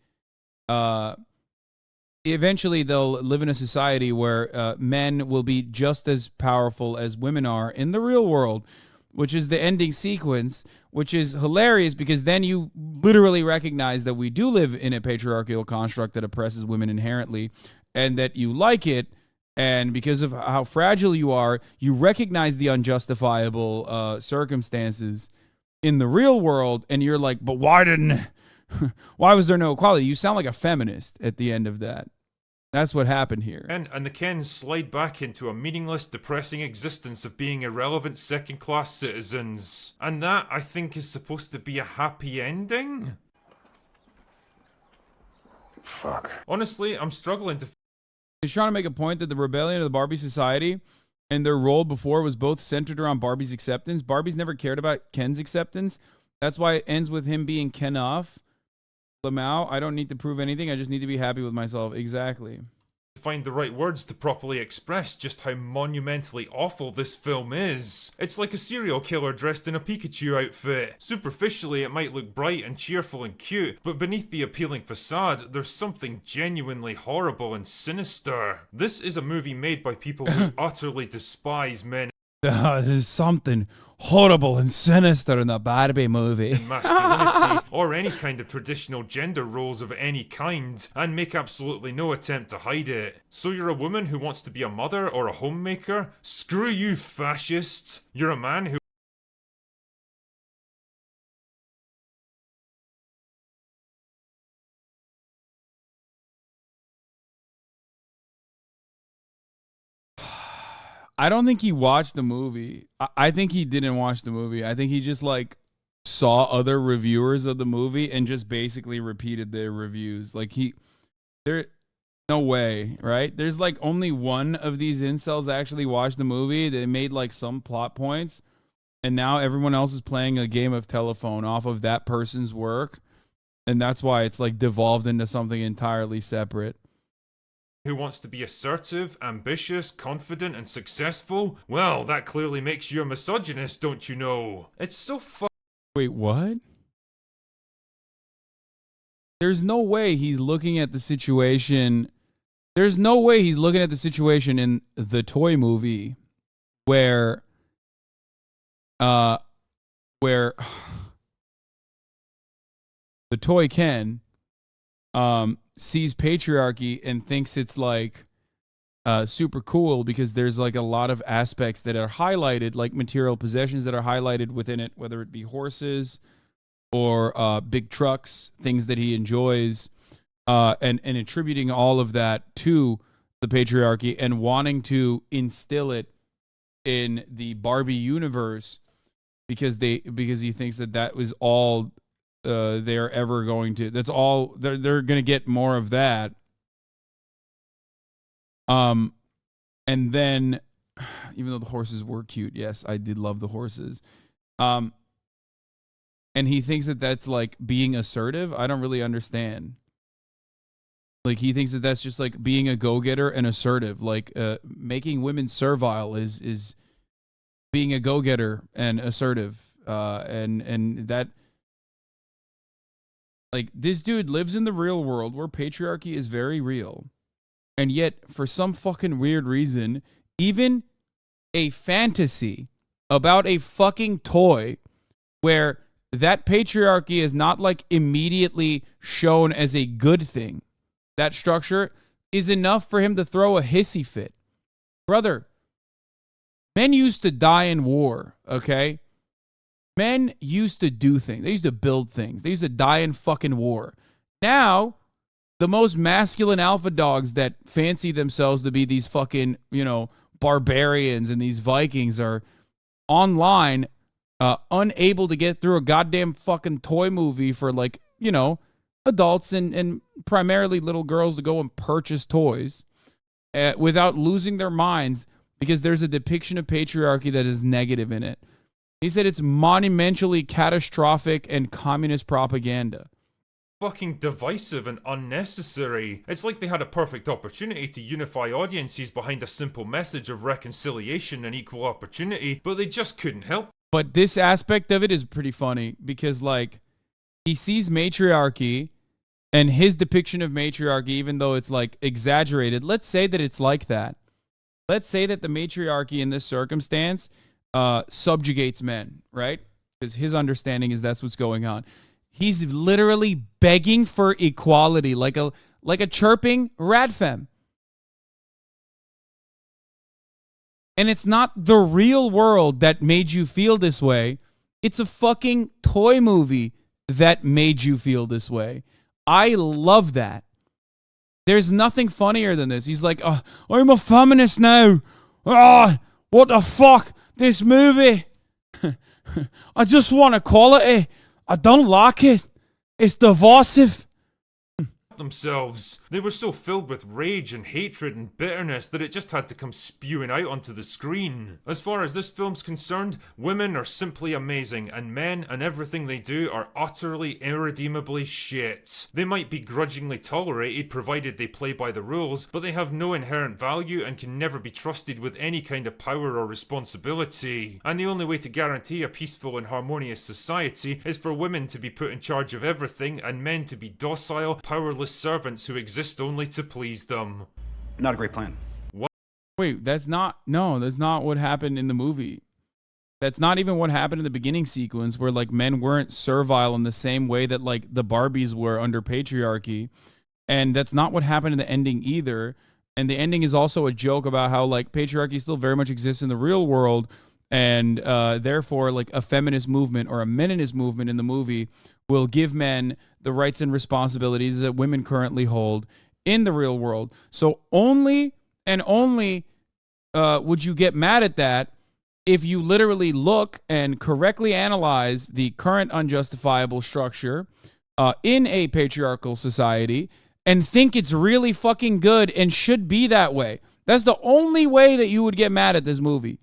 Eventually they'll live in a society where men will be just as powerful as women are in the real world, which is the ending sequence, which is hilarious because then you literally recognize that we do live in a patriarchal construct that oppresses women inherently and that you like it. And because of how fragile you are, you recognize the unjustifiable circumstances in the real world. And you're like, but why was there no equality? You sound like a feminist at the end of that. That's what happened here. And the Kens slide back into a meaningless, depressing existence of being irrelevant second-class citizens. And that, I think, is supposed to be a happy ending? Fuck. Honestly, I'm struggling to... He's trying to make a point that the rebellion of the Barbie society and their role before was both centered around Barbie's acceptance. Barbie's never cared about Ken's acceptance. That's why it ends with him being Ken off. Lamau, I don't need to prove anything. I just need to be happy with myself. Exactly. Find the right words to properly express just how monumentally awful this film is. It's like a serial killer dressed in a Pikachu outfit. Superficially, it might look bright and cheerful and cute, but beneath the appealing facade, there's something genuinely horrible and sinister. This is a movie made by people who utterly despise men. There's something horrible and sinister in the Barbie movie. Masculinity, or any kind of traditional gender roles of any kind, and make absolutely no attempt to hide it. So you're a woman who wants to be a mother or a homemaker? Screw you, fascists! You're a man who... I don't think he watched the movie. I think he didn't watch the movie. I think he just like saw other reviewers of the movie and just basically repeated their reviews. Like no way, right? There's like only one of these incels actually watched the movie. They made like some plot points, and now everyone else is playing a game of telephone off of that person's work, and that's why it's like devolved into something entirely separate. Who wants to be assertive, ambitious, confident, and successful? Well, that clearly makes you a misogynist, don't you know? It's so Wait, what? There's no way he's looking at the situation. There's no way he's looking at the situation in the toy movie where the toy Ken sees patriarchy and thinks it's like super cool because there's like a lot of aspects that are highlighted, like material possessions that are highlighted within it, whether it be horses or big trucks, things that he enjoys, and attributing all of that to the patriarchy and wanting to instill it in the Barbie universe because he thinks that was all they're ever going to. That's all they're going to get more of that. And then, even though the horses were cute, yes, I did love the horses. And he thinks that that's like being assertive. I don't really understand. Like he thinks that that's just like being a go-getter and assertive. Like making women servile is being a go-getter and assertive. And that, like, this dude lives in the real world where patriarchy is very real. And yet, for some fucking weird reason, even a fantasy about a fucking toy where that patriarchy is not like immediately shown as a good thing, that structure is enough for him to throw a hissy fit. Brother, men used to die in war, okay? Men used to do things. They used to build things. They used to die in fucking war. Now, the most masculine alpha dogs that fancy themselves to be these fucking, barbarians and these Vikings are online, unable to get through a goddamn fucking toy movie for adults and primarily little girls to go and purchase toys without losing their minds because there's a depiction of patriarchy that is negative in it. He said it's monumentally catastrophic and communist propaganda. Fucking divisive and unnecessary. It's like they had a perfect opportunity to unify audiences behind a simple message of reconciliation and equal opportunity, but they just couldn't help. But this aspect of it is pretty funny because, like, he sees matriarchy and his depiction of matriarchy, even though it's, like, exaggerated, let's say that it's like that. Let's say that the matriarchy in this circumstance subjugates men, right? Because his understanding is that's what's going on. He's literally begging for equality, like a chirping radfem. And it's not the real world that made you feel this way. It's a fucking toy movie that made you feel this way. I love that. There's nothing funnier than this. He's like, oh, I'm a feminist now. Oh, what the fuck? This movie. I just want equality. I don't like it. It's divisive. Themselves. They were so filled with rage and hatred and bitterness that it just had to come spewing out onto the screen. As far as this film's concerned, women are simply amazing, and men and everything they do are utterly irredeemably shit. They might be grudgingly tolerated provided they play by the rules, but they have no inherent value and can never be trusted with any kind of power or responsibility. And the only way to guarantee a peaceful and harmonious society is for women to be put in charge of everything and men to be docile, powerless servants who exist only to please them. Not a great plan. What? Wait, that's not what happened in the movie. That's not even what happened in the beginning sequence where like men weren't servile in the same way that like the Barbies were under patriarchy. And that's not what happened in the ending either. And the ending is also a joke about how like patriarchy still very much exists in the real world. And therefore like a feminist movement or a meninist movement in the movie will give men the rights and responsibilities that women currently hold in the real world. So only would you get mad at that if you literally look and correctly analyze the current unjustifiable structure in a patriarchal society and think it's really fucking good and should be that way. That's the only way that you would get mad at this movie.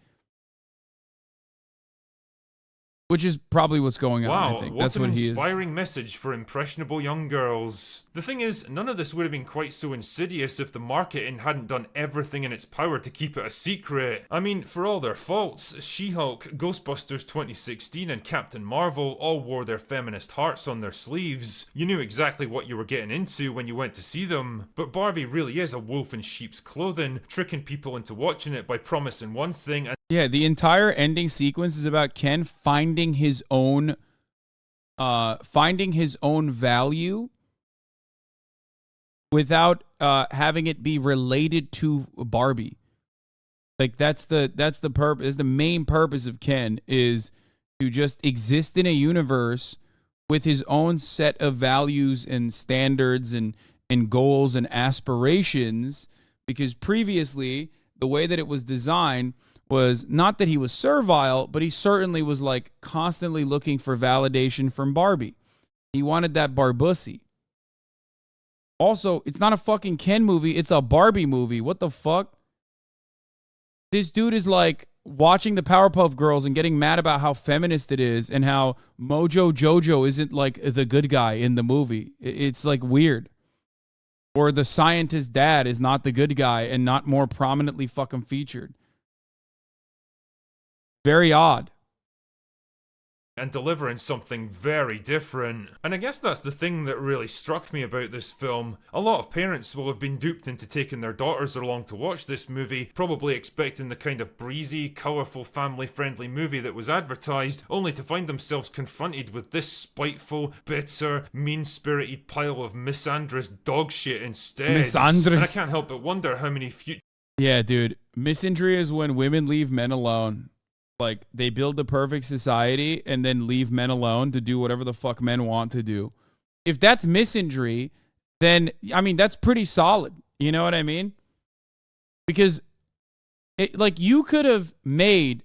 Which is probably what's going on, I think. That's what he is. What an inspiring message for impressionable young girls. The thing is, none of this would have been quite so insidious if the marketing hadn't done everything in its power to keep it a secret. I mean, for all their faults, She-Hulk, Ghostbusters 2016 and Captain Marvel all wore their feminist hearts on their sleeves. You knew exactly what you were getting into when you went to see them. But Barbie really is a wolf in sheep's clothing, tricking people into watching it by promising one thing and yeah, the entire ending sequence is about Ken finding his own value without having it be related to Barbie. Like that's the purpose. The main purpose of Ken is to just exist in a universe with his own set of values and standards and goals and aspirations. Because previously, the way that it was designed was not that he was servile, but he certainly was like constantly looking for validation from Barbie. He wanted that Barbussy. Also, it's not a fucking Ken movie, it's a Barbie movie. What the fuck? This dude is like watching the Powerpuff Girls and getting mad about how feminist it is and how Mojo Jojo isn't like the good guy in the movie. It's like weird. or the scientist dad is not the good guy and not more prominently fucking featured. Very odd. And delivering something very different. And I guess that's the thing that really struck me about this film. A lot of parents will have been duped into taking their daughters along to watch this movie, probably expecting the kind of breezy, colourful, family-friendly movie that was advertised, only to find themselves confronted with this spiteful, bitter, mean-spirited pile of misandrous dog shit instead. Misandrous. And I can't help but wonder how many future... Yeah, dude. Misandry is when women leave men alone. Like, they build the perfect society and then leave men alone to do whatever the fuck men want to do. If that's misandry, then, I mean, that's pretty solid. You know what I mean? Because, you could have made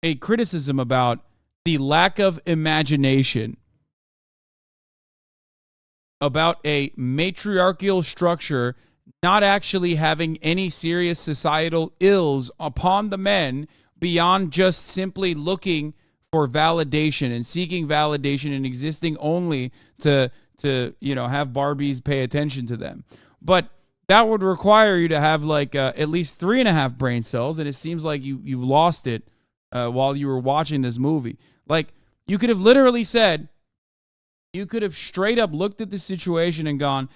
a criticism about the lack of imagination, about a matriarchal structure not actually having any serious societal ills upon the men, beyond just simply looking for validation and seeking validation and existing only to have Barbies pay attention to them. But that would require you to have at least 3.5 brain cells, and it seems like you lost it while you were watching this movie. Like, you could have literally said, you could have straight up looked at the situation and gone,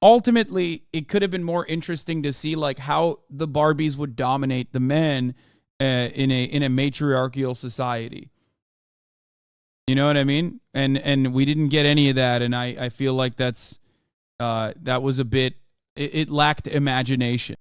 ultimately, it could have been more interesting to see how the Barbies would dominate the men in a matriarchal society. You know what I mean? And we didn't get any of that, and I feel like that was a bit, it lacked imagination.